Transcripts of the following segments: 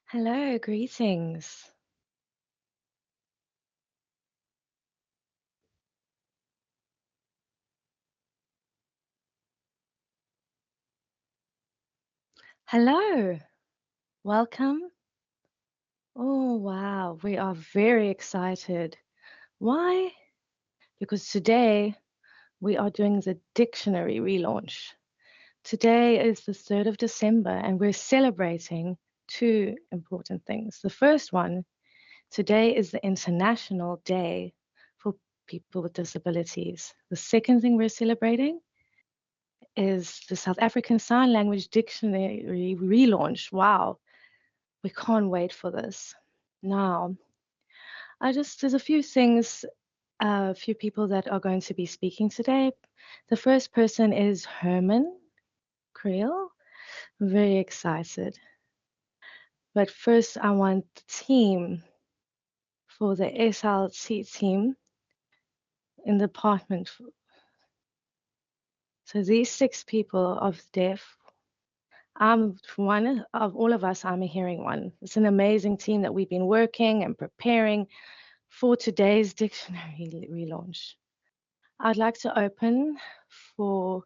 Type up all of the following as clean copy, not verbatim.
Hello, greetings. Hello, welcome. Oh, wow, we are very excited. Why? Because today we are doing the dictionary relaunch. Today is the 3rd of December, and we're celebrating two important things. The first one, today is the International Day for People with Disabilities. The second thing we're celebrating is the South African Sign Language Dictionary relaunch. Wow, we can't wait for this. Now, there's a few things, a few people that are going to be speaking today. The first person is Herman Creel. I'm very excited. But first, I want the team for the SLC team in the department. So these 6 people of deaf, I'm one of all of us, I'm a hearing one. It's an amazing team that we've been working and preparing for today's dictionary relaunch. I'd like to open for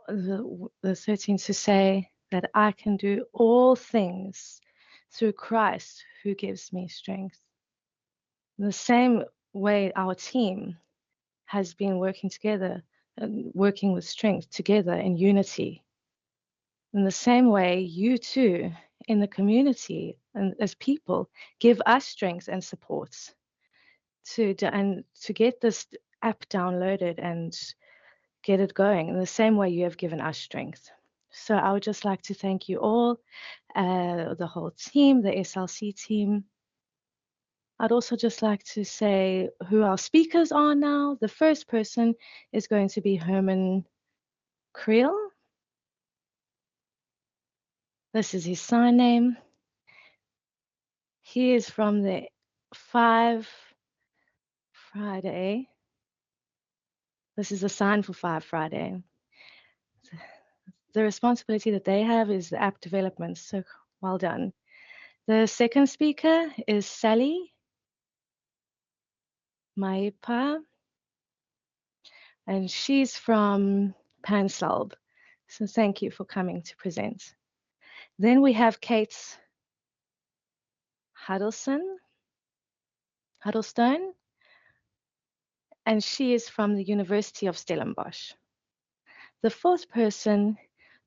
the 13 to say that I can do all things through Christ who gives me strength. In the same way, our team has been working together and working with strength together in unity. In the same way, you too, in the community and as people, give us strength and support to get this app downloaded and get it going in the same way you have given us strength. So I would just like to thank you all, the whole team, the SLC team. I'd also just like to say who our speakers are now. The first person is going to be Herman Creel. This is his sign name. He is from the 5 Friday. This is a sign for 5 Friday. The responsibility that they have is the app development, so well done. The second speaker is Sally Maipa, and she's from Pansalb. So thank you for coming to present. Then we have Kate Huddlestone, and she is from the University of Stellenbosch. The fourth person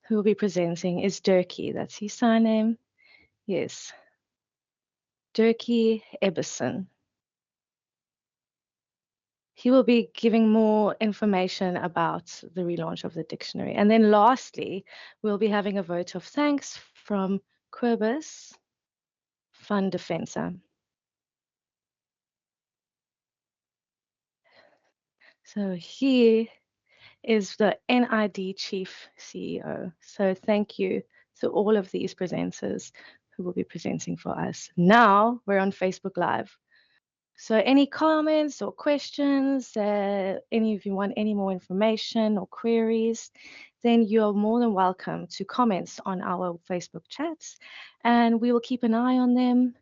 who will be presenting is Dirkie. That's his sign name. Yes, Dirkie Ebbison. He will be giving more information about the relaunch of the dictionary. And then lastly, we'll be having a vote of thanks from Quibus Fund Defensa. So he is the NID Chief CEO. So thank you to all of these presenters who will be presenting for us. Now we're on Facebook Live. So any comments or questions, any of you want any more information or queries, then you're more than welcome to comment on our Facebook chats, and we will keep an eye on them,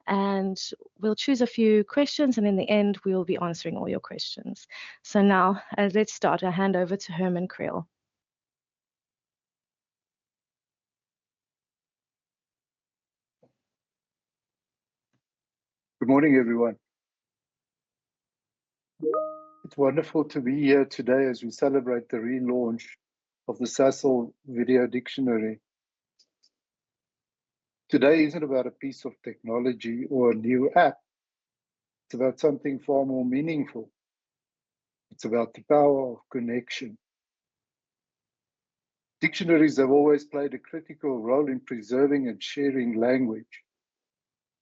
and we'll choose a few questions, and in the end, we will be answering all your questions. So now, let's start. I hand over to Herman Creel. Good morning, everyone. It's wonderful to be here today as we celebrate the relaunch of the SASL Video Dictionary. Today isn't about a piece of technology or a new app. It's about something far more meaningful. It's about the power of connection. Dictionaries have always played a critical role in preserving and sharing language.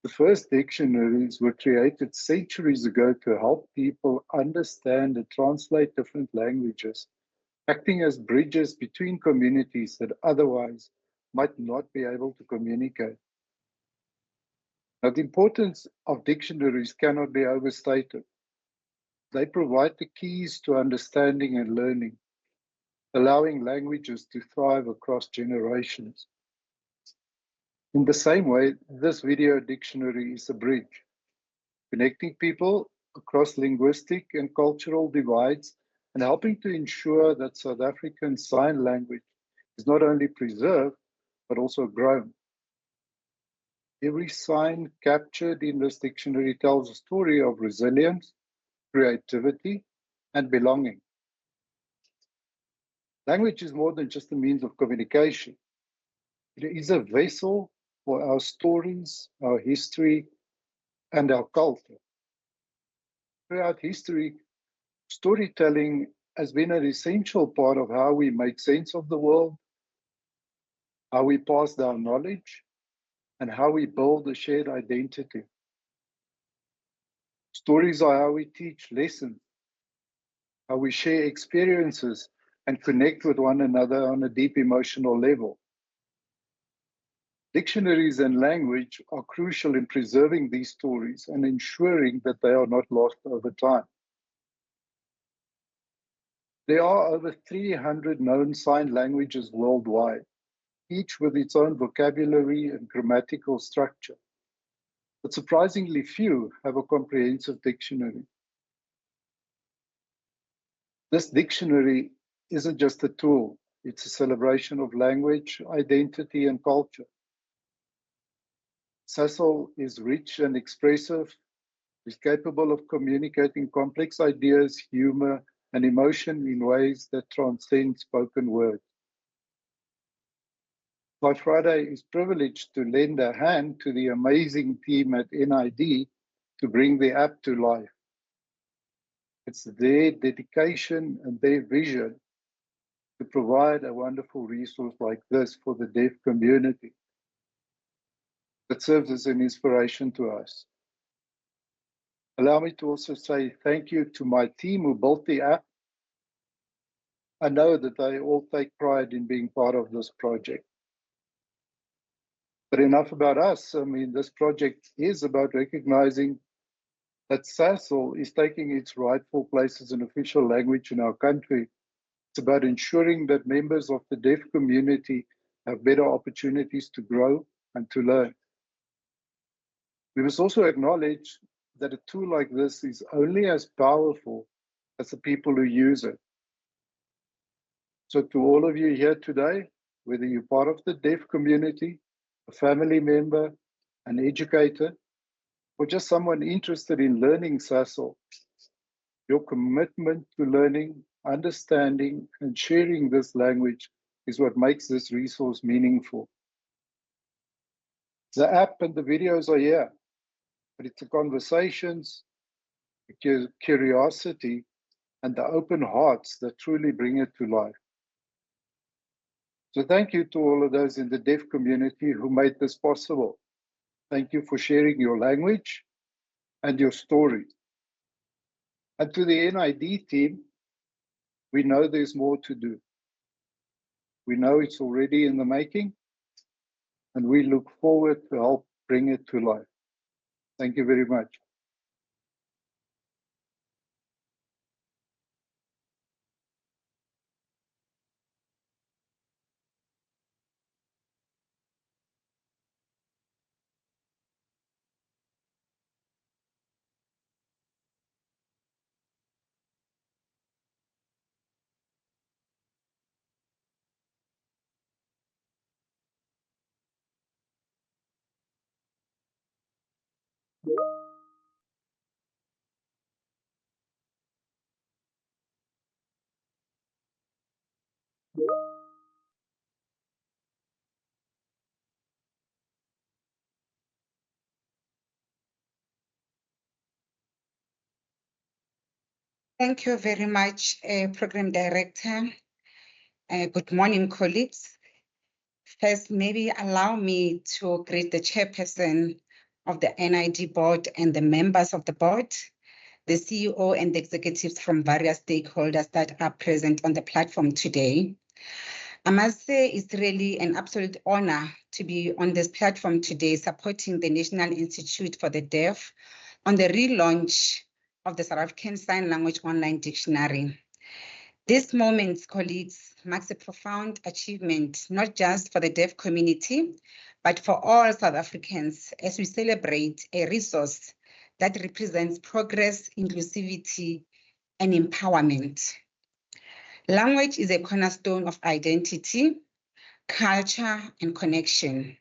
The first dictionaries were created centuries ago to help people understand and translate different languages, acting as bridges between communities that otherwise might not be able to communicate. Now, the importance of dictionaries cannot be overstated. They provide the keys to understanding and learning, allowing languages to thrive across generations. In the same way, this video dictionary is a bridge, connecting people across linguistic and cultural divides and helping to ensure that South African Sign Language is not only preserved, but also grown. Every sign captured in this dictionary tells a story of resilience, creativity, and belonging. Language is more than just a means of communication. It is a vessel for our stories, our history, and our culture. Throughout history, storytelling has been an essential part of how we make sense of the world, how we pass down knowledge, and how we build a shared identity. Stories are how we teach lessons, how we share experiences and connect with one another on a deep emotional level. Dictionaries and language are crucial in preserving these stories and ensuring that they are not lost over time. There are over 300 known sign languages worldwide, each with its own vocabulary and grammatical structure. But surprisingly few have a comprehensive dictionary. This dictionary isn't just a tool, it's a celebration of language, identity, and culture. SASL is rich and expressive, is capable of communicating complex ideas, humor, and emotion in ways that transcend spoken words. By Friday is privileged to lend a hand to the amazing team at NID to bring the app to life. It's their dedication and their vision to provide a wonderful resource like this for the deaf community that serves as an inspiration to us. Allow me to also say thank you to my team who built the app. I know that they all take pride in being part of this project. But enough about us. I mean, this project is about recognizing that SASL is taking its rightful place as an official language in our country. It's about ensuring that members of the deaf community have better opportunities to grow and to learn. We must also acknowledge that a tool like this is only as powerful as the people who use it. So to all of you here today, whether you're part of the deaf community, a family member, an educator, or just someone interested in learning SASL, your commitment to learning, understanding, and sharing this language is what makes this resource meaningful. The app and the videos are here, but it's the conversations, the curiosity, and the open hearts that truly bring it to life. So thank you to all of those in the deaf community who made this possible. Thank you for sharing your language and your stories. And to the NID team, we know there's more to do. We know it's already in the making, and we look forward to help bring it to life. Thank you very much. Thank you very much, Program Director. Good morning, colleagues. First, maybe allow me to greet the chairperson of the NID board and the members of the board, the CEO and the executives from various stakeholders that are present on the platform today. I must say it's really an absolute honor to be on this platform today, supporting the National Institute for the Deaf on the relaunch of the South African Sign Language Online Dictionary. This moment, colleagues, marks a profound achievement, not just for the deaf community, but for all South Africans as we celebrate a resource that represents progress, inclusivity, and empowerment. Language is a cornerstone of identity, culture, and connection.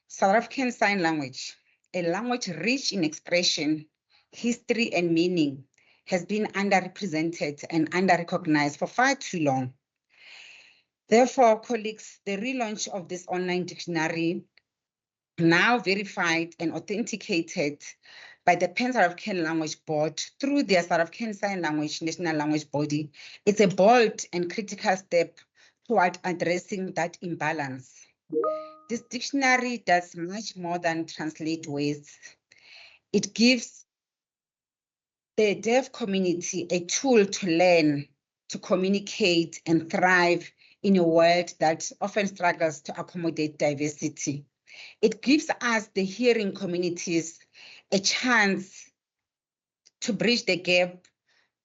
South African Sign Language, a language rich in expression, history, and meaning, has been underrepresented and under-recognized for far too long. Therefore, colleagues, the relaunch of this online dictionary, now verified and authenticated by the Pan South African Language Board through their South African Sign Language National Language Body, it's a bold and critical step toward addressing that imbalance. This dictionary does much more than translate words. It gives the deaf community a tool to learn, to communicate, and thrive in a world that often struggles to accommodate diversity. It gives us, the hearing communities, a chance to bridge the gap,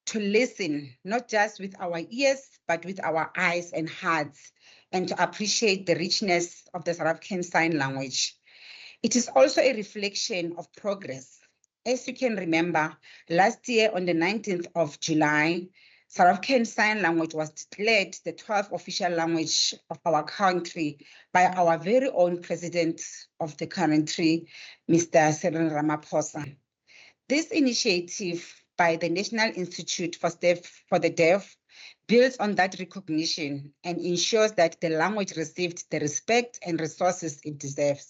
to listen, not just with our ears, but with our eyes and hearts, and to appreciate the richness of the South African Sign Language. It is also a reflection of progress. As you can remember, last year on the 19th of July, South African Sign Language was declared the 12th official language of our country by our very own president of the country, Mr. Cyril Ramaphosa. This initiative by the National Institute for the Deaf builds on that recognition and ensures that the language received the respect and resources it deserves.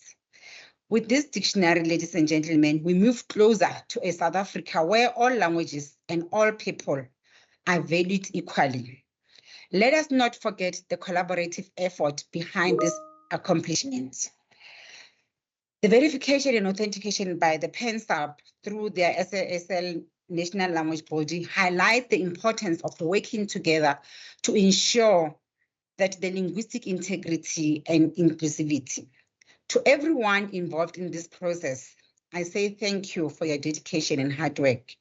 With this dictionary, ladies and gentlemen, we move closer to a South Africa where all languages and all people are valued equally. Let us not forget the collaborative effort behind this accomplishment. The verification and authentication by the PanSAB through their SASL National Language Body highlight the importance of working together to ensure that the linguistic integrity and inclusivity. To everyone involved in this process, I say thank you for your dedication and hard work.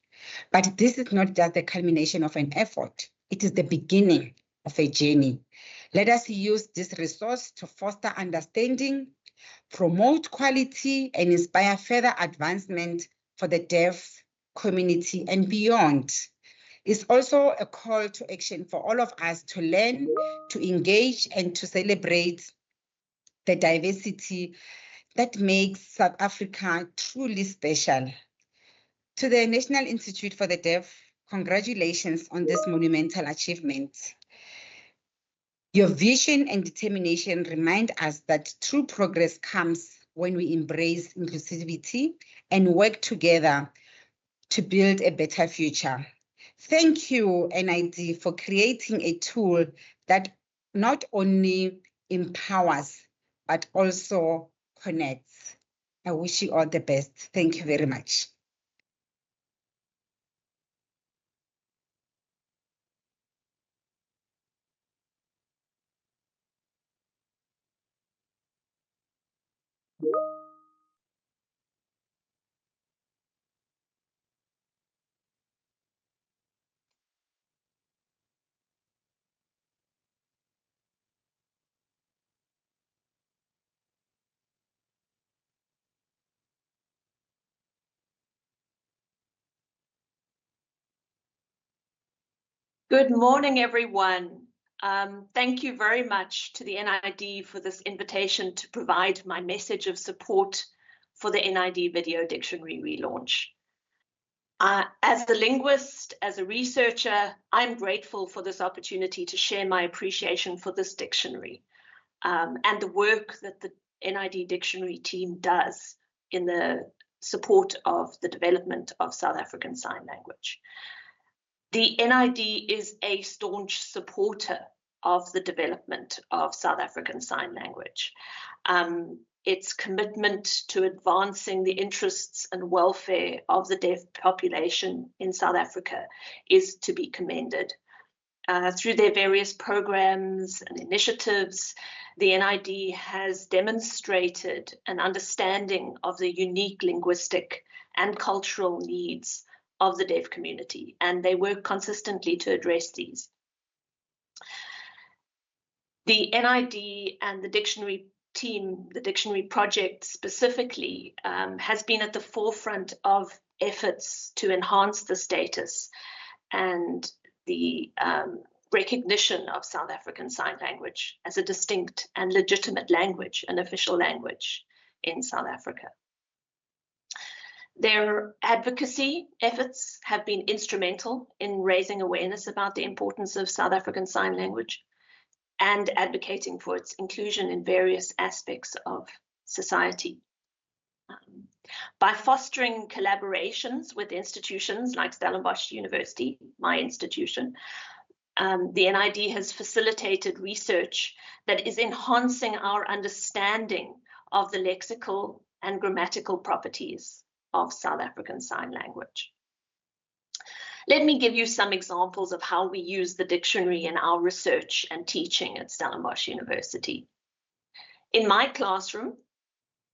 But this is not just the culmination of an effort. It is the beginning of a journey. Let us use this resource to foster understanding, promote quality, and inspire further advancement for the deaf community and beyond. It's also a call to action for all of us to learn, to engage, and to celebrate the diversity that makes South Africa truly special. To the National Institute for the Deaf, congratulations on this monumental achievement. Your vision and determination remind us that true progress comes when we embrace inclusivity and work together to build a better future. Thank you, NID, for creating a tool that not only empowers, but also connects. I wish you all the best. Thank you very much. Good morning, everyone. Thank you very much to the NID for this invitation to provide my message of support for the NID Video Dictionary relaunch. As a linguist, as a researcher, I'm grateful for this opportunity to share my appreciation for this dictionary and the work that the NID Dictionary team does in the support of the development of South African Sign Language. The NID is a staunch supporter of the development of South African Sign Language. Its commitment to advancing the interests and welfare of the deaf population in South Africa is to be commended. Through their various programs and initiatives, the NID has demonstrated an understanding of the unique linguistic and cultural needs of the deaf community, and they work consistently to address these. The NID and the dictionary team, the dictionary project specifically, has been at the forefront of efforts to enhance the status and the recognition of South African Sign Language as a distinct and legitimate language, an official language in South Africa. Their advocacy efforts have been instrumental in raising awareness about the importance of South African Sign Language and advocating for its inclusion in various aspects of society. By fostering collaborations with institutions like Stellenbosch University, my institution, the NID has facilitated research that is enhancing our understanding of the lexical and grammatical properties of South African Sign Language. Let me give you some examples of how we use the dictionary in our research and teaching at Stellenbosch University. In my classroom,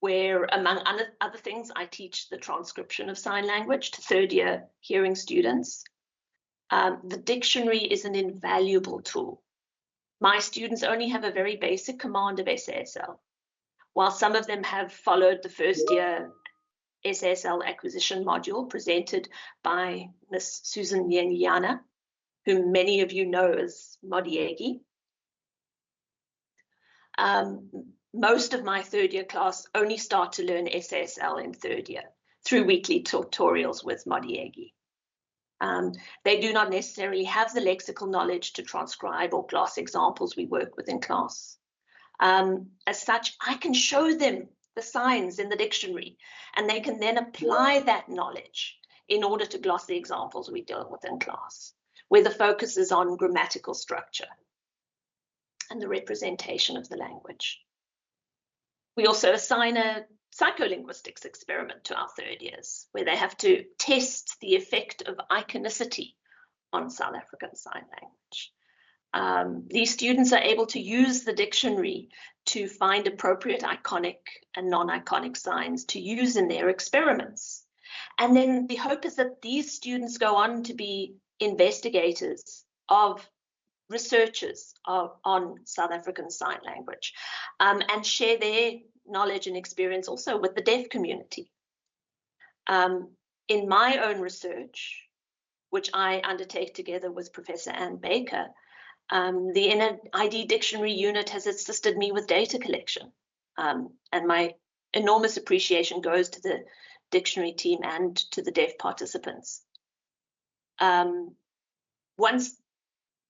where among other things, I teach the transcription of sign language to third-year hearing students, the dictionary is an invaluable tool. My students only have a very basic command of SASL, while some of them have followed the first-year SASL acquisition module presented by Ms. Susan Nyanyana, whom many of you know as Modiegi. Most of my third-year class only start to learn SASL in third year through weekly tutorials with Modiegi. They do not necessarily have the lexical knowledge to transcribe or gloss examples we work with in class. As such, I can show them the signs in the dictionary, and they can then apply that knowledge in order to gloss the examples we deal with in class, where the focus is on grammatical structure and the representation of the language. We also assign a psycholinguistics experiment to our third years, where they have to test the effect of iconicity on South African Sign Language. These students are able to use the dictionary to find appropriate iconic and non-iconic signs to use in their experiments. And then the hope is that these students go on to be investigators of researchers on South African Sign Language and share their knowledge and experience also with the deaf community. In my own research, which I undertake together with Professor Anne Baker, the NID Dictionary Unit has assisted me with data collection, and my enormous appreciation goes to the dictionary team and to the deaf participants. Once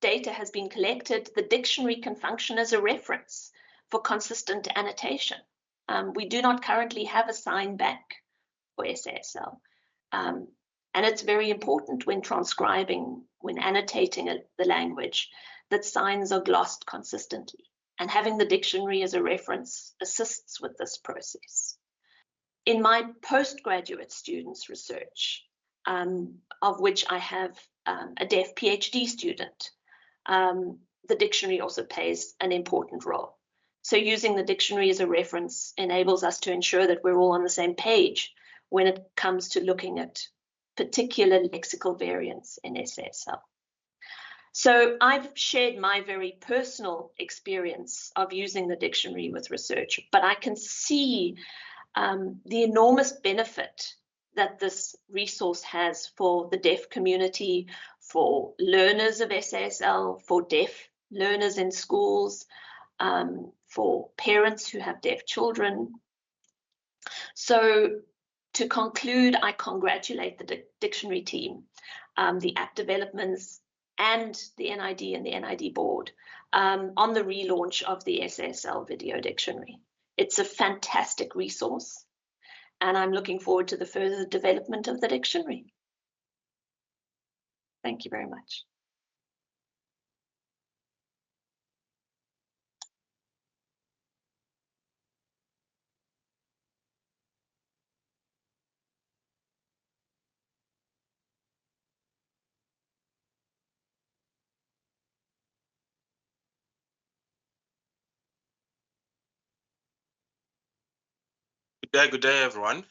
data has been collected, the dictionary can function as a reference for consistent annotation. We do not currently have a sign bank for SASL, and it's very important when transcribing, when annotating the language, that signs are glossed consistently, and having the dictionary as a reference assists with this process. In my postgraduate students' research, of which I have a deaf PhD student, the dictionary also plays an important role. So using the dictionary as a reference enables us to ensure that we're all on the same page when it comes to looking at particular lexical variants in SASL. So I've shared my very personal experience of using the dictionary with research, but I can see the enormous benefit that this resource has for the deaf community, for learners of SASL, for deaf learners in schools, for parents who have deaf children. So to conclude, I congratulate the dictionary team, the app developments, and the NID and the NID board on the relaunch of the SASL Video Dictionary. It's a fantastic resource, and I'm looking forward to the further development of the dictionary. Thank you very much. Good day, everyone.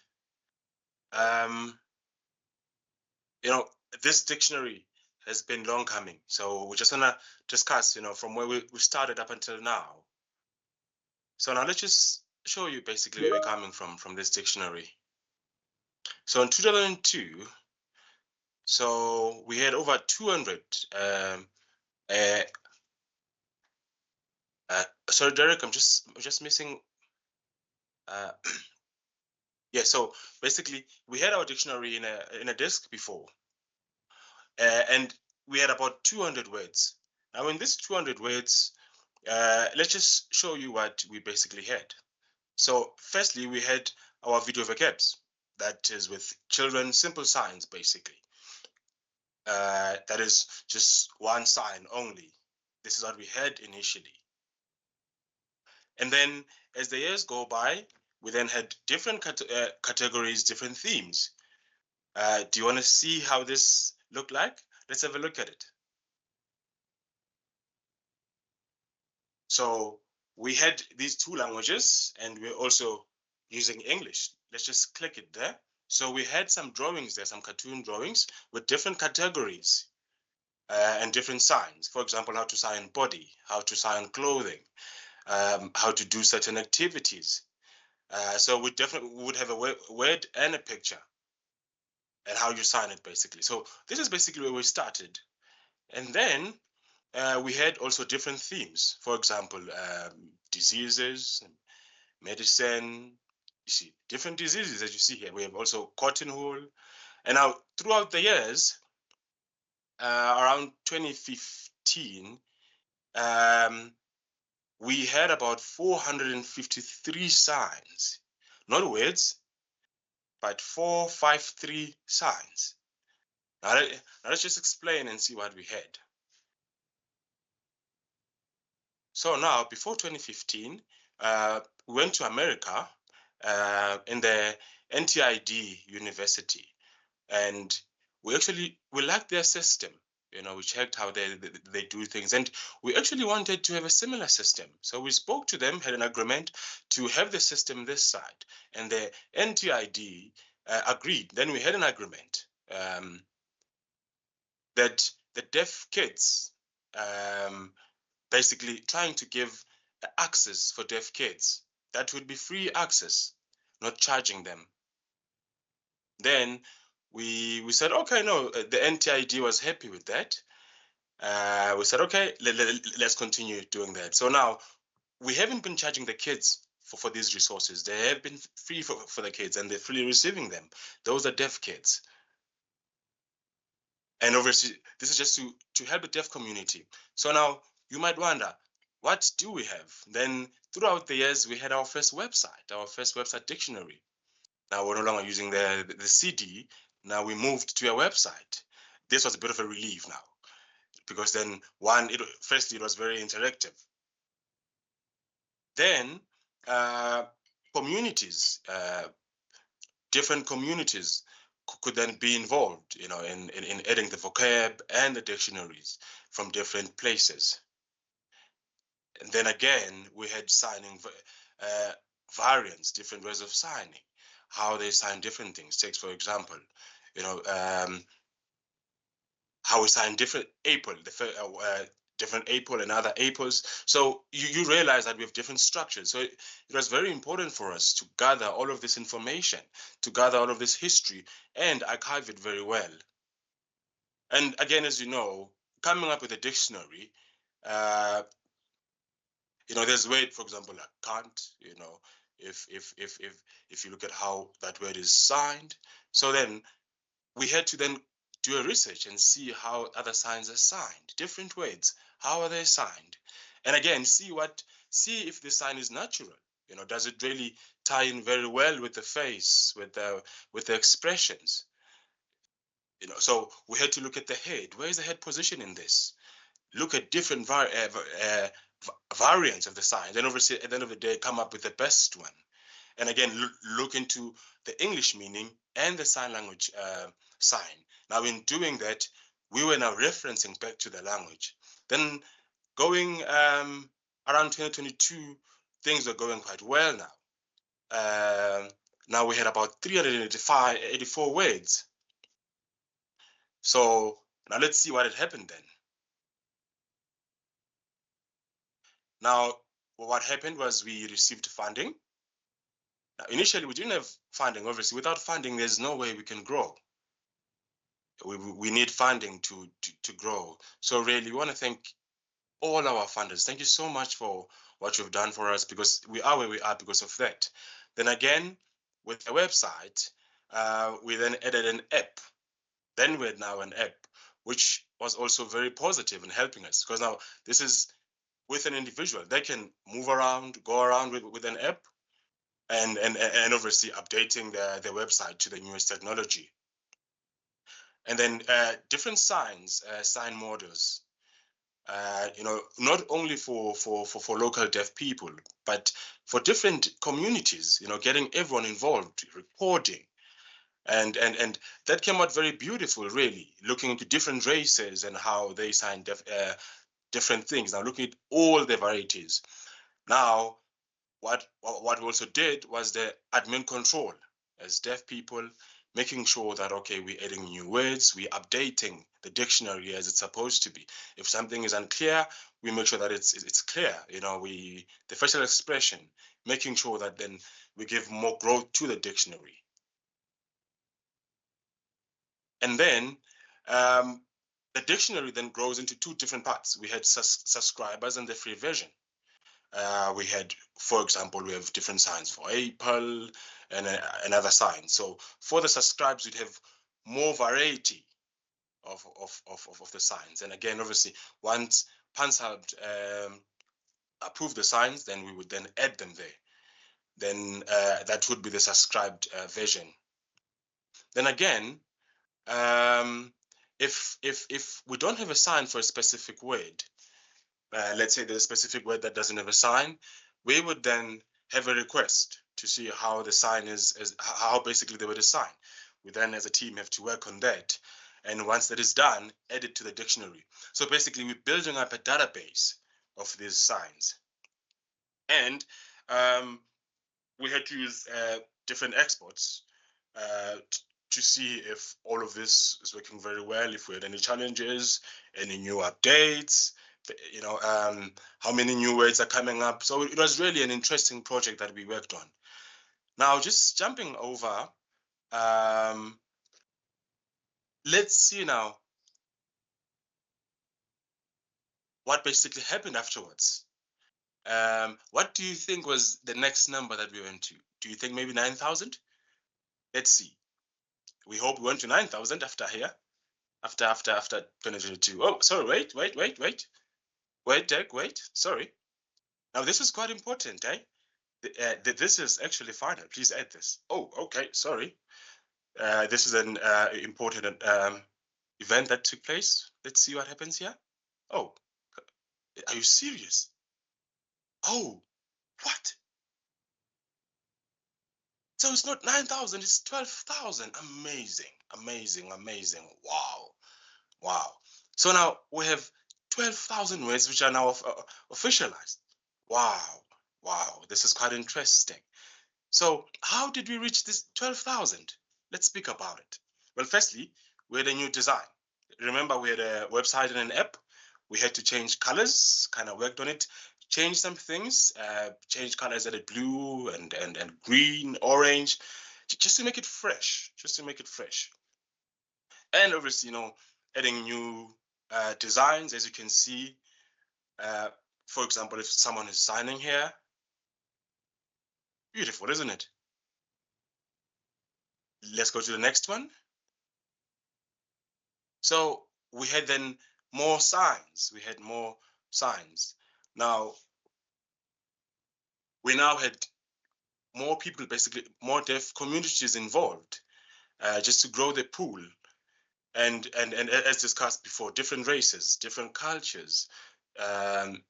You know, this dictionary has been long coming, so we just want to discuss, from where we started up until now. So now let's just show you basically where we're coming from this dictionary. So in 2002, so we had over 200. Sorry, Derek, I'm just missing. Yeah, so basically we had our dictionary in a disk before, and we had about 200 words. Now in this 200 words, let's just show you what we basically had. So firstly, we had our video vocabs. That is with children, simple signs, basically. That is just one sign only. This is what we had initially. And then as the years go by, we then had different categories, different themes. Do you want to see how this looked like? Let's have a look at it. So we had these two languages, and we're also using English. Let's just click it there. So we had some drawings there, some cartoon drawings with different categories and different signs. For example, how to sign body, how to sign clothing, how to do certain activities. So we definitely would have a word and a picture and how you sign it, basically. So this is basically where we started. And then we had also different themes. For example, diseases, medicine. You see, different diseases, as you see here. We have also cotton wool. And now, throughout the years, around 2015, we had about 453 signs, not words, but 453 signs. Now let's just explain and see what we had. So now, before 2015, we went to America in the NID University, and we liked their system. You know, we checked how they do things, and we actually wanted to have a similar system. So we spoke to them, had an agreement to have the system this side, and the NID agreed. Then we had an agreement that the deaf kids, basically trying to give access for deaf kids, that would be free access, not charging them. Then we said, okay, no, the NID was happy with that. We said, okay, let's continue doing that. So now we haven't been charging the kids for these resources. They have been free for the kids, and they're freely receiving them. Those are deaf kids. And obviously, this is just to help the deaf community. So now you might wonder, what do we have? Then throughout the years, we had our first website dictionary. Now we're no longer using the CD. Now we moved to a website. This was a bit of a relief now, because then firstly, it was very interactive. Then communities, different communities could then be involved, you know, in adding the vocab and the dictionaries from different places. And then again, we had signing variants, different ways of signing, how they sign different things. Take, for example, you know, how we sign different April, different April and other April's. So you realize that we have different structures. So it was very important for us to gather all of this information, to gather all of this history and archive it very well. And again, as you know, coming up with a dictionary, you know, there's word, for example, like can't, you know, if you look at how that word is signed. So then we had to then do a research and see how other signs are signed, different words, how are they signed? And again, see if the sign is natural. You know, does it really tie in very well with the face, with the expressions? You know, so we had to look at the head. Where is the head position in this? Look at different variants of the signs, and obviously at the end of the day, come up with the best one. And again, look into the English meaning and the sign language sign. Now, in doing that, we were now referencing back to the language. Then going around 2022, things were going quite well now. Now we had about 384 words. So now let's see what had happened then. Now, what happened was we received funding. Now, initially, we didn't have funding. Obviously, without funding, there's no way we can grow. We need funding to grow. So really, we want to thank all our funders. Thank you so much for what you've done for us, because we are where we are because of that. Then again, with the website, we then added an app. Then we had now an app, which was also very positive in helping us, because now this is with an individual. They can move around, go around with an app, and obviously updating their website to the newest technology. And then different signs, sign models. Not only for local deaf people, but for different communities, getting everyone involved, recording. And that came out very beautiful, really, looking into different races and how they sign different things. Now, looking at all the varieties. Now, what we also did was the admin control as deaf people, making sure that, okay, we're adding new words, we're updating the dictionary as it's supposed to be. If something is unclear, we make sure that it's clear. The facial expression, making sure that then we give more growth to the dictionary. And then the dictionary then grows into two different parts. We had subscribers and the free version. We had, for example, we have different signs for April and another sign. So for the subscribes, we'd have more variety of the signs. And again, obviously, once Pansalt approved the signs, then we would then add them there. Then that would be the subscribed version. Then again, if we don't have a sign for a specific word, let's say there's a specific word that doesn't have a sign, we would then have a request to see how the sign is how basically the word is signed. We then as a team have to work on that. And once that is done, add it to the dictionary. So basically we're building up a database of these signs. And we had to use different exports to see if all of this is working very well, if we had any challenges, any new updates, how many new words are coming up. So it was really an interesting project that we worked on. Now, just jumping over, let's see now what basically happened afterwards. What do you think was the next number that we went to? Do you think maybe 9,000? Let's see. We hope we went to 9,000 after here, after 2022. Oh, sorry, wait, Dick, wait, sorry. Now this is quite important, eh? This is actually final. Please add this. Oh, okay, sorry. This is an important event that took place. Let's see what happens here. Oh, are you serious? Oh, what? So it's not 9,000, it's 12,000. Amazing. Wow. So now we have 12,000 words which are now officialized. Wow, this is quite interesting. So how did we reach this 12,000? Let's speak about it. Well, firstly, we had a new design. Remember, we had a website and an app. We had to change colors, kind of worked on it, change some things, change colors at a blue and green, orange, just to make it fresh, And obviously, adding new designs, as you can see. For example, if someone is signing here, beautiful, isn't it? Let's go to the next one. So we had then more signs. Now, we now had more people, basically more deaf communities involved, just to grow the pool. And as discussed before, different races, different cultures, and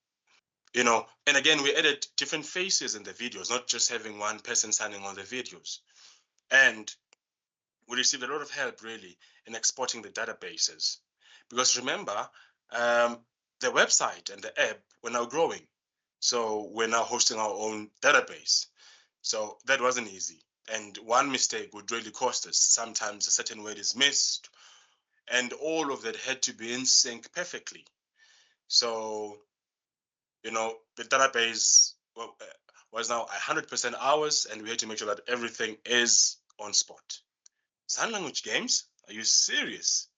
again, we added different faces in the videos, not just having one person signing on the videos. And we received a lot of help, really, in exporting the databases. Because remember, the website and the app were now growing. So we're now hosting our own database. So that wasn't easy. And one mistake would really cost us. Sometimes a certain word is missed, and all of that had to be in sync perfectly. So, the database was now 100% ours, and we had to make sure that everything is on spot. Sign language games? Are you serious?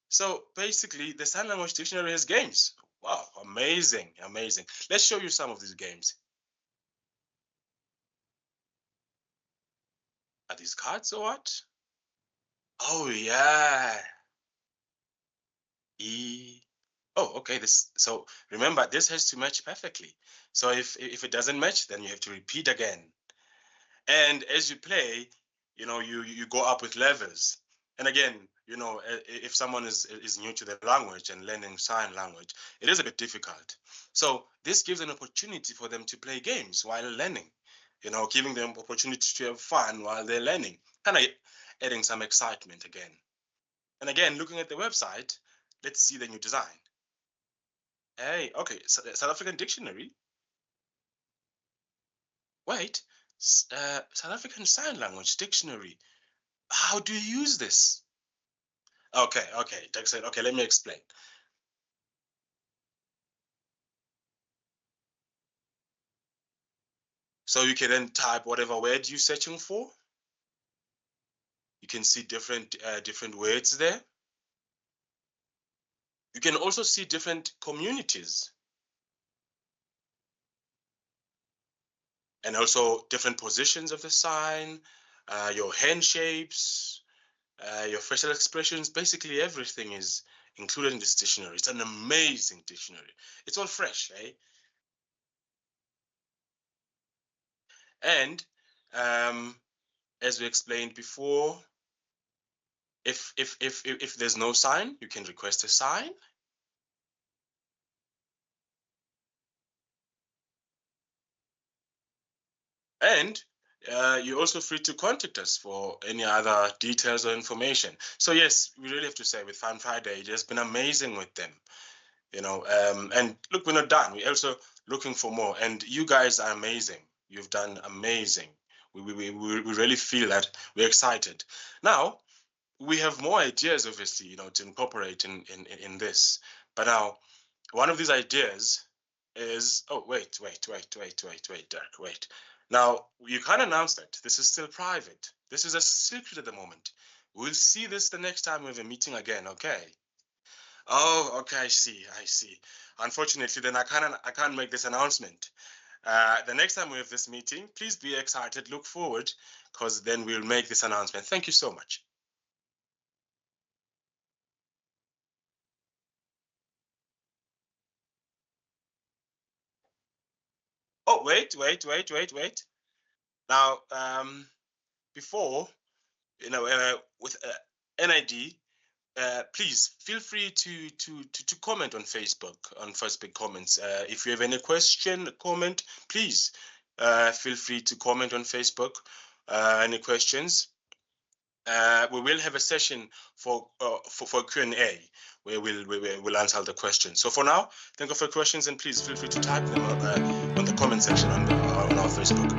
So basically, the sign language dictionary has games. Wow, amazing, amazing. Let's show you some of these games. Are these cards or what? Oh yeah. Oh, okay. So remember, this has to match perfectly. So if it doesn't match, then you have to repeat again. And as you play, you go up with levels. And again, if someone is new to the language and learning sign language, it is a bit difficult. So this gives an opportunity for them to play games while learning, giving them opportunity to have fun while they're learning, kind of adding some excitement again. And again, looking at the website, let's see the new design. Hey, okay, South African Dictionary. Wait, South African Sign Language Dictionary. How do you use this? Okay, Jackson, okay, let me explain. So you can then type whatever word you're searching for. You can see different words there. You can also see different communities. And also different positions of the sign, your hand shapes, your facial expressions. Basically everything is included in this dictionary. It's an amazing dictionary. It's all fresh, eh? And as we explained before, if there's no sign, you can request a sign. And you're also free to contact us for any other details or information. So yes, we really have to say with Fun Friday, it has been amazing with them. And look, we're not done. We're also looking for more. And you guys are amazing. You've done amazing. We really feel that we're excited. Now, we have more ideas, obviously, to incorporate in this. But now, one of these ideas is, oh, wait, Dirk, wait. Now, you can't announce that. This is still private. This is a secret at the moment. We'll see this the next time we have a meeting again, okay? Oh, okay, I see. Unfortunately, then I can't make this announcement. The next time we have this meeting, please be excited, look forward, because then we'll make this announcement. Thank you so much. Oh, wait. Now, before, with NID, please feel free to comment on Facebook, comments. If you have any question, comment, please feel free to comment on Facebook. Any questions? We will have a session for Q&A where we'll answer the questions. So for now, think of your questions and please feel free to type them on the comment section on our Facebook.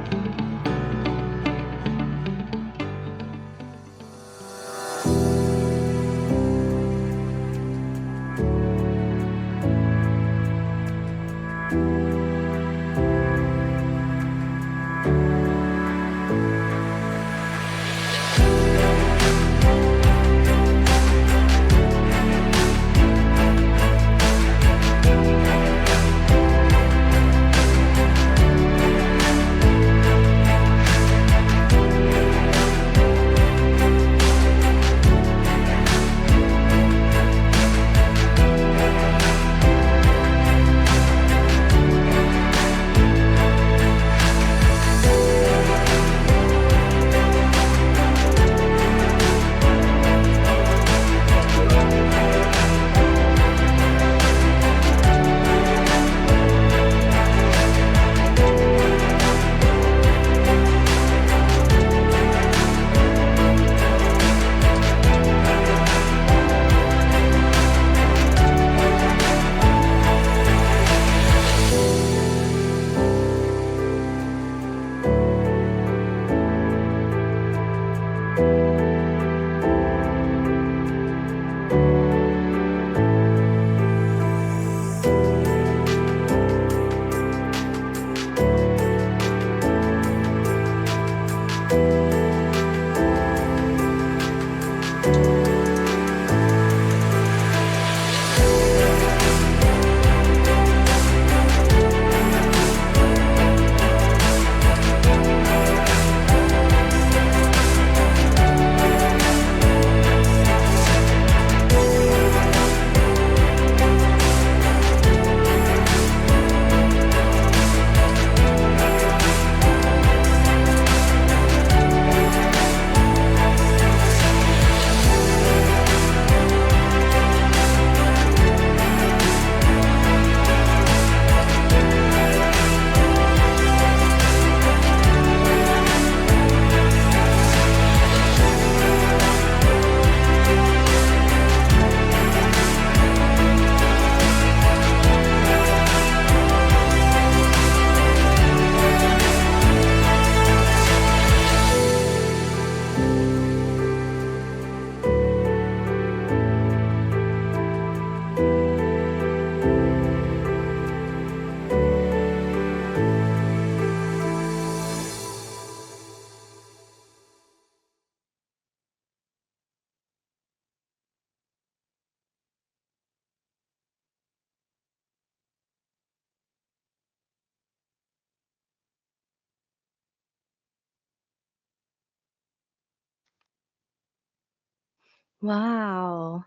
Wow.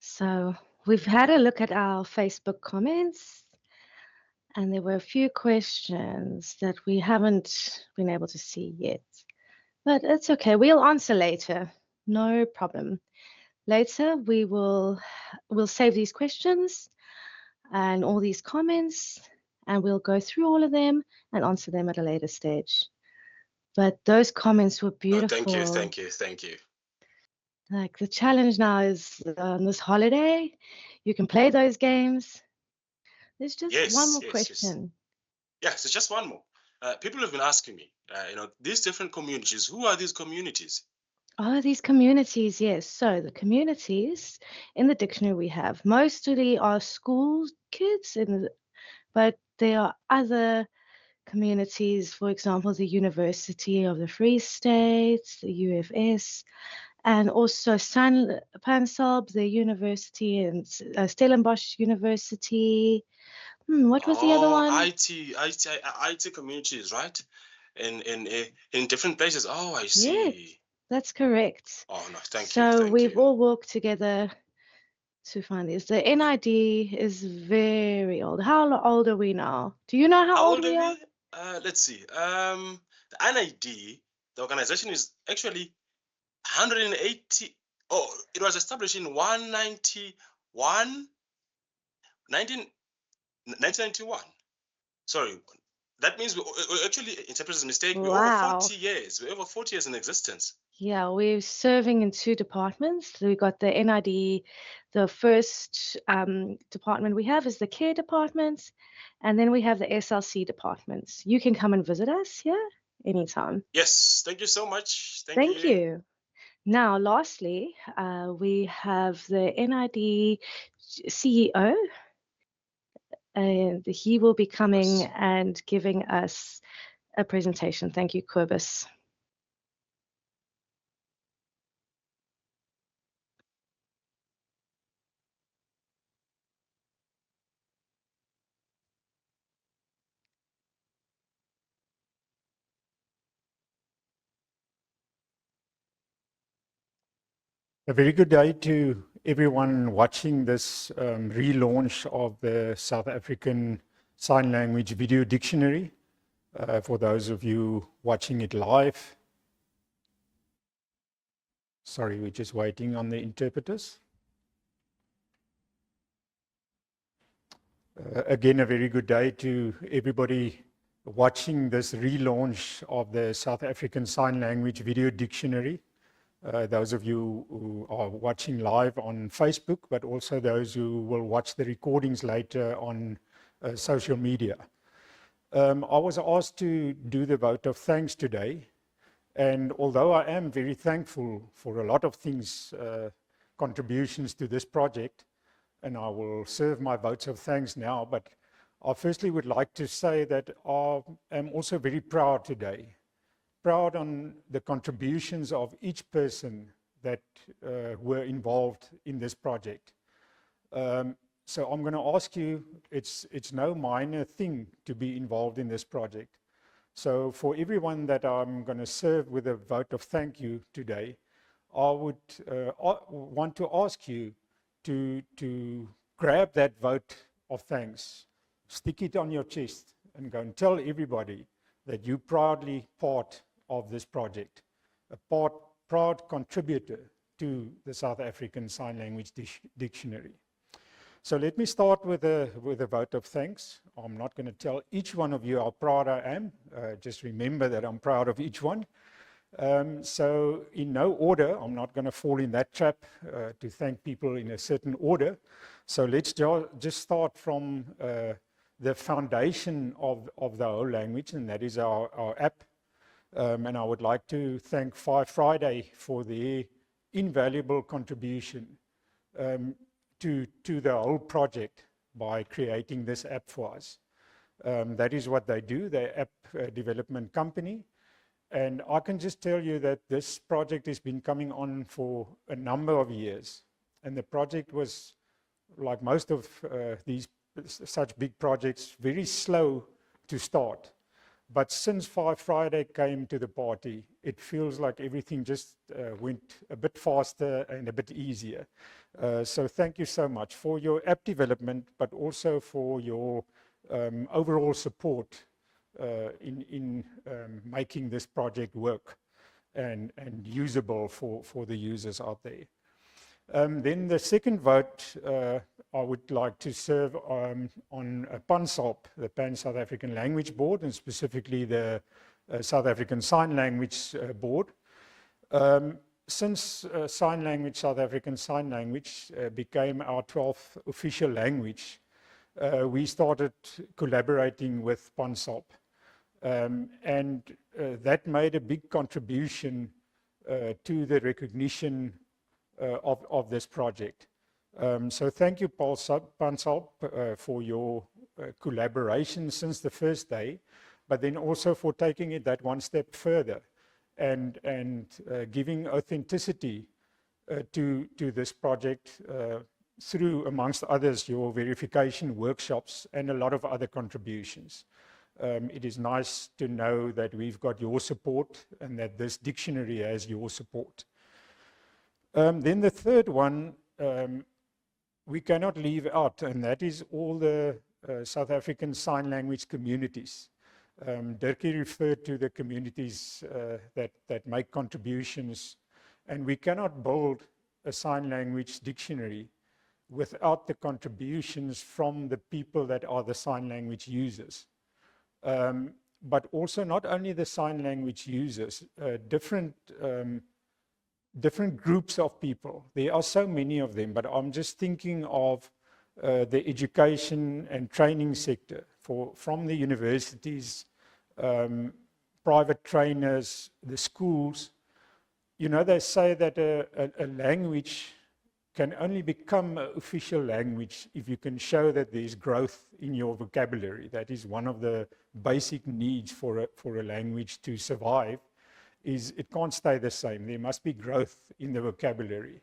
So we've had a look at our Facebook comments, and there were a few questions that we haven't been able to see yet. But it's okay. We'll answer later. No problem. Later, we'll save these questions and all these comments, and we'll go through all of them and answer them at a later stage. But those comments were beautiful. Oh, thank you. Like the challenge now is on this holiday, you can play those games. There's just one more question. Yes, it's just one more. People have been asking me, these different communities, who are these communities? Oh, these communities, yes. So the communities in the dictionary we have mostly are school kids, but there are other communities, for example, the University of the Free State, the UFS, and also Pansab, the university, and Stellenbosch University. What was the other one? IT communities, right? In different places. Oh, I see. Yes, that's correct. Oh no, thank you. So we've all worked together to find this. The NID is very old. How old are we now? Do you know how old we are? Let's see. The NID, the organization is actually 180. Oh, it was established in 1991. Sorry, that means we actually interpreted a mistake. We're over 40 years. We're over 40 years in existence. Yeah, we're serving in two departments. We got the NID. The first department we have is the care department, and then we have the SLC departments. You can come and visit us here anytime. Yes, thank you so much. Thank you. Now, lastly, we have the NID CEO, and he will be coming and giving us a presentation. Thank you, Cobus. A very good day to everyone watching this relaunch of the South African Sign Language Video Dictionary. For those of you watching it live, sorry, we're just waiting on the interpreters. Again, a very good day to everybody watching this relaunch of the South African Sign Language Video Dictionary. Those of you who are watching live on Facebook, but also those who will watch the recordings later on social media. I was asked to do the vote of thanks today, and although I am very thankful for a lot of things, contributions to this project, and I will serve my votes of thanks now, but I firstly would like to say that I am also very proud today. Proud on the contributions of each person that were involved in this project. So I'm going to ask you, it's no minor thing to be involved in this project. So for everyone that I'm going to serve with a vote of thank you today, I would want to ask you to grab that vote of thanks, stick it on your chest, and go and tell everybody that you proudly part of this project, a proud contributor to the South African Sign Language Dictionary. So let me start with a vote of thanks. I'm not going to tell each one of you how proud I am. Just remember that I'm proud of each one. So in no order, I'm not going to fall in that trap to thank people in a certain order. So let's just start from the foundation of the whole language, and that is our app. And I would like to thank Five Friday for their invaluable contribution to the whole project by creating this app for us. That is what they do, they're app development company. And I can just tell you that this project has been coming on for a number of years. And the project was, like most of these such big projects, very slow to start. But since Friday came to the party, it feels like everything just went a bit faster and a bit easier. So thank you so much for your app development, but also for your overall support in making this project work and usable for the users out there. Then the second vote, I would like to serve on PANSALB, the Pan-South African Language Board, and specifically the South African Sign Language Board. Since South African Sign Language became our 12th official language, we started collaborating with PANSALB. And that made a big contribution to the recognition of this project. So thank you, PANSALB, for your collaboration since the first day, but then also for taking it that one step further and giving authenticity to this project through, amongst others, your verification workshops and a lot of other contributions. It is nice to know that we've got your support and that this dictionary has your support. Then the third one, we cannot leave out, and that is all the South African Sign Language communities. Dirkie referred to the communities that make contributions, and we cannot build a sign language dictionary without the contributions from the people that are the sign language users. But also not only the sign language users, different groups of people. There are so many of them, but I'm just thinking of the education and training sector from the universities, private trainers, the schools. You know, they say that a language can only become an official language if you can show that there's growth in your vocabulary. That is one of the basic needs for a language to survive. Is it can't stay the same. There must be growth in the vocabulary.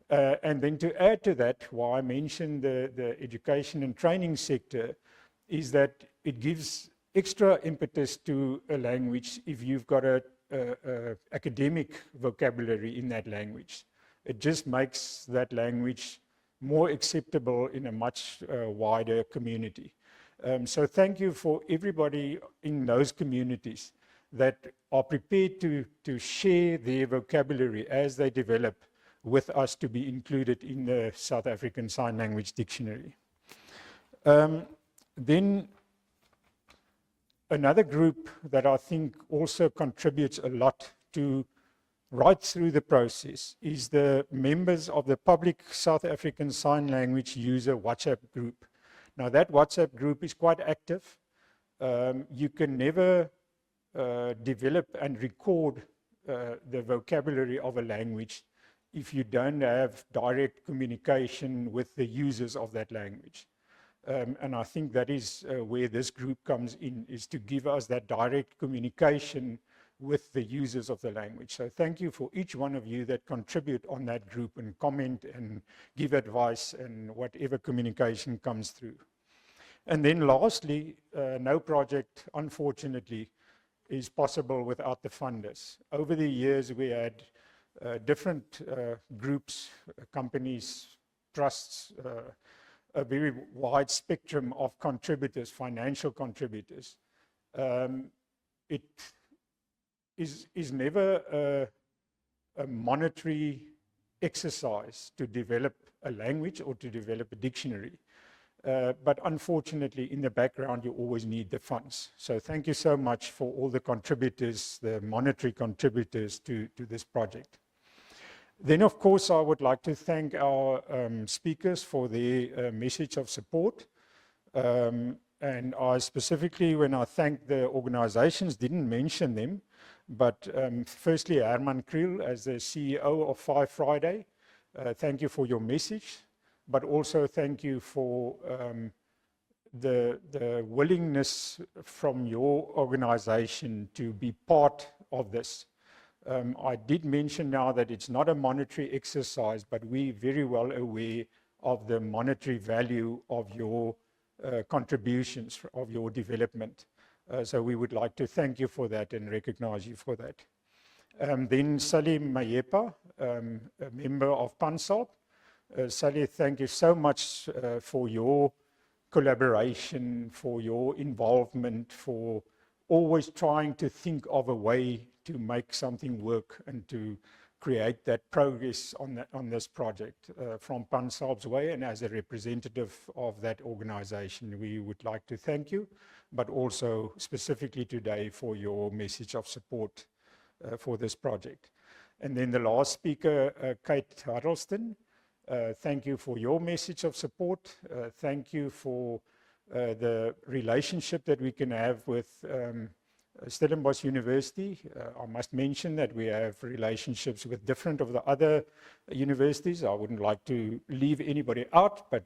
And then to add to that, why I mentioned the education and training sector, is that it gives extra impetus to a language if you've got a academic vocabulary in that language. It just makes that language more acceptable in a much wider community. So thank you for everybody in those communities that are prepared to share their vocabulary as they develop with us to be included in the South African Sign Language Dictionary. Then another group that I think also contributes a lot to right through the process is the members of the public South African Sign Language user WhatsApp group. Now that WhatsApp group is quite active. You can never develop and record the vocabulary of a language if you don't have direct communication with the users of that language. And I think that is where this group comes in, is to give us that direct communication with the users of the language. So thank you for each one of you that contribute on that group and comment and give advice and whatever communication comes through. And then lastly, no project, unfortunately, is possible without the funders. Over the years, we had different groups, companies, trusts, a very wide spectrum of contributors, financial contributors. It is never a monetary exercise to develop a language or to develop a dictionary. But unfortunately, in the background, you always need the funds. So thank you so much for all the contributors, the monetary contributors to this project. Then, of course, I would like to thank our speakers for their message of support. And I specifically, when I thank the organizations, didn't mention them, but firstly, Herman Kriel, as the CEO of Five Friday, thank you for your message. But also thank you for the willingness from your organization to be part of this. I did mention now that it's not a monetary exercise, but we're very well aware of the monetary value of your contributions, of your development. So we would like to thank you for that and recognize you for that. Then Sally Mayepa, a member of PANSALP. Sally, thank you so much for your collaboration, for your involvement, for always trying to think of a way to make something work and to create that progress on this project from PANSALP's way. And as a representative of that organization, we would like to thank you, but also specifically today for your message of support for this project. And then the last speaker, Kate Huddleston, thank you for your message of support. Thank you for the relationship that we can have with Stellenbosch University. I must mention that we have relationships with different of the other universities. I wouldn't like to leave anybody out, but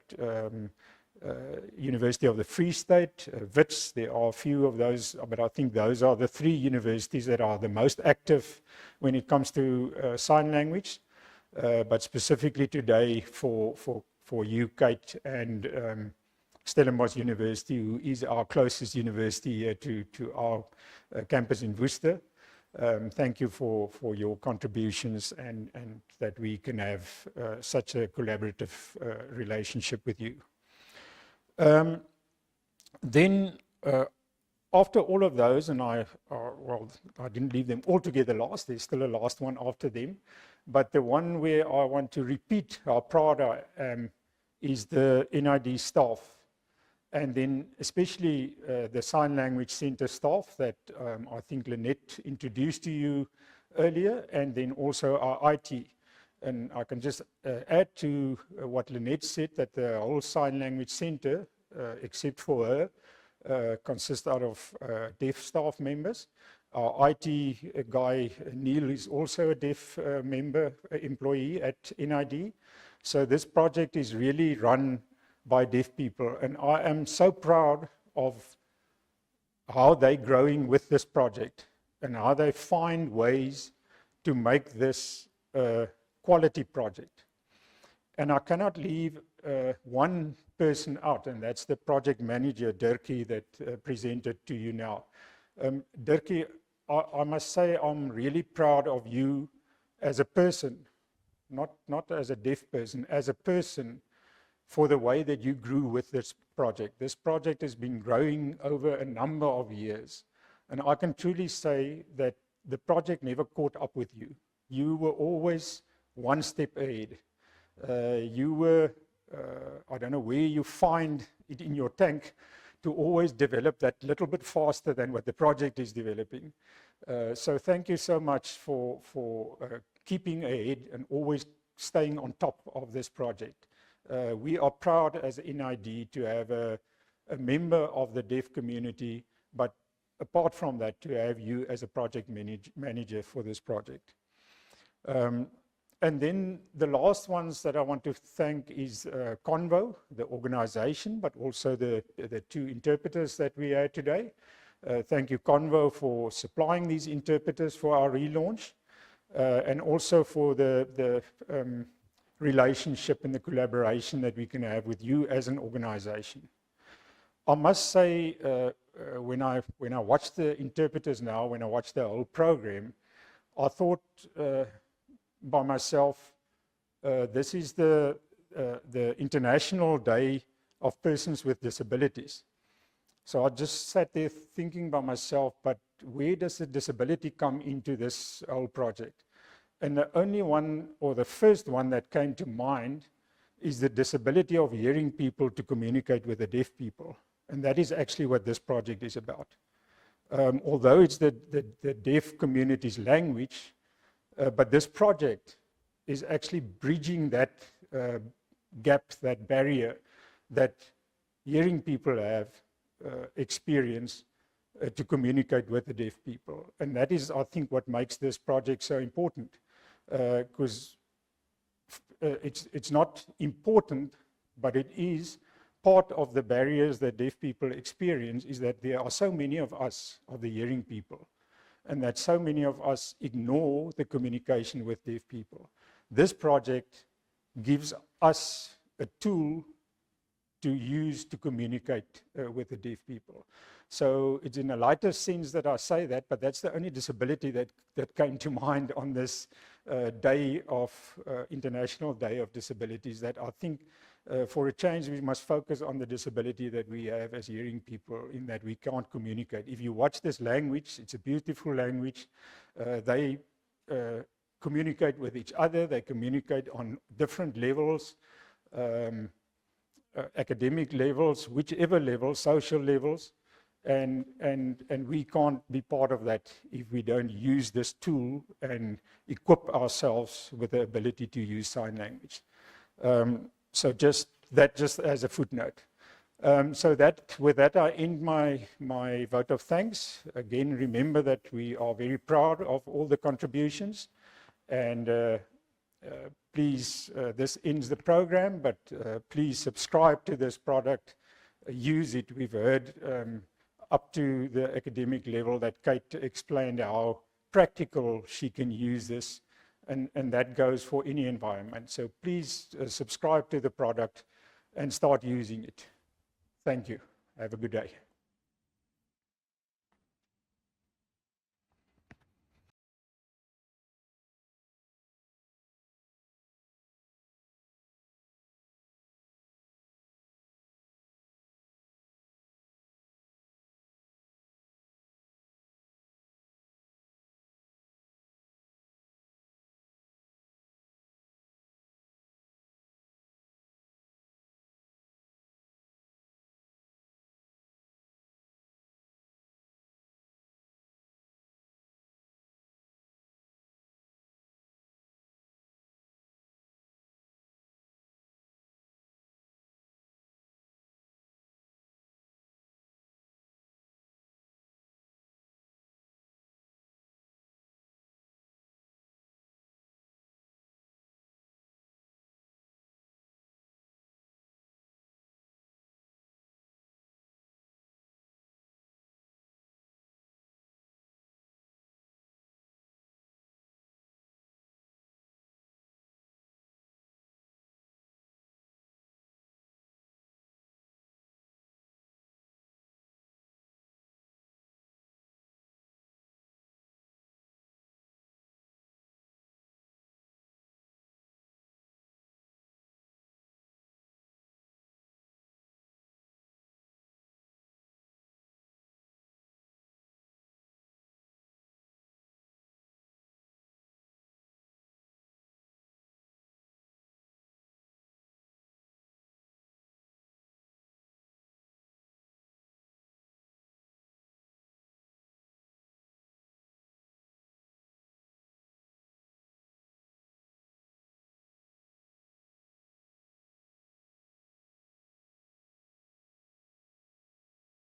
University of the Free State, WITS, there are a few of those, but I think those are the 3 universities that are the most active when it comes to sign language. But specifically today for you, Kate, and Stellenbosch University, who is our closest university here to our campus in Worcester. Thank you for your contributions and that we can have such a collaborative relationship with you. Then after all of those, and well, I didn't leave them all together last, there's still a last one after them, but the one where I want to repeat how proud I am is the NID staff, and then especially the Sign Language Center staff that I think Lynette introduced to you earlier, and then also our IT. And I can just add to what Lynette said, that the whole Sign Language Center, except for her, consists out of deaf staff members. Our IT guy, Neil, is also a deaf employee at NID. So this project is really run by deaf people. And I am so proud of how they're growing with this project and how they find ways to make this a quality project. And I cannot leave one person out, and that's the project manager, Dirkie, that presented to you now. Dirkie, I must say I'm really proud of you as a person, not as a deaf person, as a person, for the way that you grew with this project. This project has been growing over a number of years. And I can truly say that the project never caught up with you. You were always one step ahead. You were, I don't know where you find it in your tank to always develop that little bit faster than what the project is developing. So thank you so much for keeping ahead and always staying on top of this project. We are proud as NID to have a member of the deaf community, but apart from that, to have you as a project manager for this project. And then the last ones that I want to thank is Convo, the organization, but also the 2 interpreters that we had today. Thank you, Convo, for supplying these interpreters for our relaunch, and also for the relationship and the collaboration that we can have with you as an organization. I must say, when I watched the interpreters now, when I watched the whole program, I thought by myself, this is the International Day of Persons with Disabilities. So I just sat there thinking by myself, but where does the disability come into this whole project? And the only one, or the first one that came to mind, is the disability of hearing people to communicate with the deaf people. And that is actually what this project is about. Although it's the deaf community's language, but this project is actually bridging that gap, that barrier that hearing people have experienced to communicate with the deaf people. And that is, I think, what makes this project so important. Because it's not important, but it is part of the barriers that deaf people experience, is that there are so many of us, of the hearing people, and that so many of us ignore the communication with deaf people. This project gives us a tool to use to communicate with the deaf people. So it's in a lighter sense that I say that, but that's the only disability that came to mind on this International Day of Disabilities, that I think for a change we must focus on the disability that we have as hearing people, in that we can't communicate. If you watch this language, it's a beautiful language. They communicate with each other, they communicate on different levels, academic levels, whichever levels, social levels, and we can't be part of that if we don't use this tool and equip ourselves with the ability to use sign language. So just as a footnote. With that, I end my vote of thanks. Again, remember that we are very proud of all the contributions, and please, this ends the program, but please subscribe to this product, use it. We've heard up to the academic level that Kate explained how practical she can use this, and that goes for any environment. So please subscribe to the product and start using it. Thank you. Have a good day.